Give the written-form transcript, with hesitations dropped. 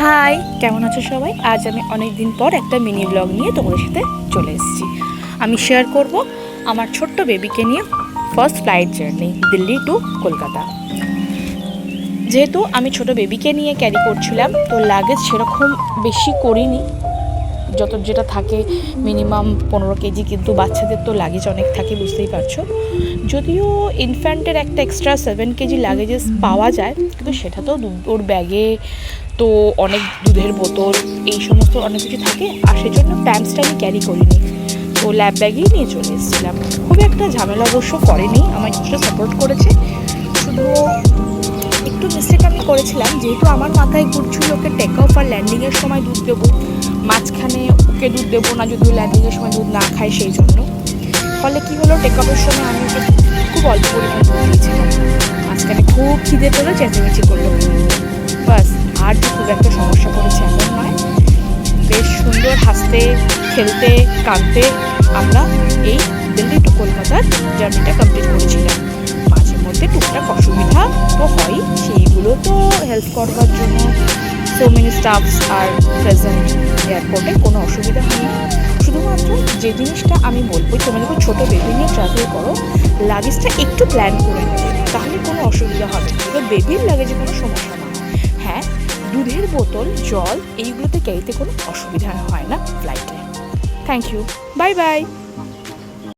High, কেমন আছো সবাই? আজ আমি অনেক দিন পর একটা মিনি ব্লগ নিয়ে তোমাদের সাথে চলে এসেছি। আমি শেয়ার করব আমার ছোট্ট বেবিকে নিয়ে first flight journey Delhi to Kolkata. যেহেতু আমি ছোট বেবিকে নিয়ে ক্যারি করছিলাম, তো লাগেজ সেরকম বেশি করিনি, যেটা থাকে মিনিমাম 15 কেজি, কিন্তু বাচ্চাদের তো লাগেজ অনেক থাকে, বুঝতেই পারছো। যদিও ইনফ্যান্টের একটা এক্সট্রা 7 কেজি লাগেজেস পাওয়া যায়, কিন্তু সেটা তো ওর ব্যাগে তো অনেক দুধের বোতল এই সমস্ত অনেক কিছু থাকে, আর সেজন্য প্যান্টসটা আমি ক্যারি করিনি, তো ল্যাব ব্যাগেই নিয়ে চলে এসেছিলাম। খুব একটা ঝামেলা অবশ্য করেনি, আমার কিছুটা সাপোর্ট করেছে। শুধু একটু মিস্টেক আমি করেছিলাম, যেহেতু আমার মাথায় ঘুরছিল ওকে টেক অফ আর ল্যান্ডিংয়ের সময় দুধ দেবো, মাঝখানে ওকে দুধ দেবো না যদি ল্যান্ডিংয়ের সময় দুধ না খায়, সেই জন্য। ফলে কী হলো, টেক অফের সময় আমি ওকে খুব অল্প পরিমাণ দুধ দিয়েছিলাম। মাঝখানে খুব খিদে পেলো, চেঁচামেচি করলো, বাস। আর যে খুব একটা সমস্যা করেছে এমন নয়, বেশ সুন্দর হাসতে খেলতে কাঁদতে আমরা এই দিল্লি টু কলকাতার জার্নিটা কমপ্লিট করেছিলাম। মাঝে মধ্যে টুকটাক অসুবিধা তো হয়, সেইগুলো তো হেল্প করবার জন্য সো মেনি স্টাফস আর প্রেজেন্ট এয়ারপোর্টে, কোনো অসুবিধা হয়নি। শুধুমাত্র যে জিনিসটা আমি বলবো, তোমরা যখন ছোটো বেবি নিয়ে ট্রাভেল করো, লাগেজটা একটু প্ল্যান করে নেবে, তাহলে কোনো অসুবিধা হবে না, বেবির লাগেজে কোনো সমস্যা না হয়। হ্যাঁ, দুধের বোতল, জল এইগুলোতে ক্যারিতে কোনো অসুবিধা হয় না ফ্লাইটে। Thank you, bye by.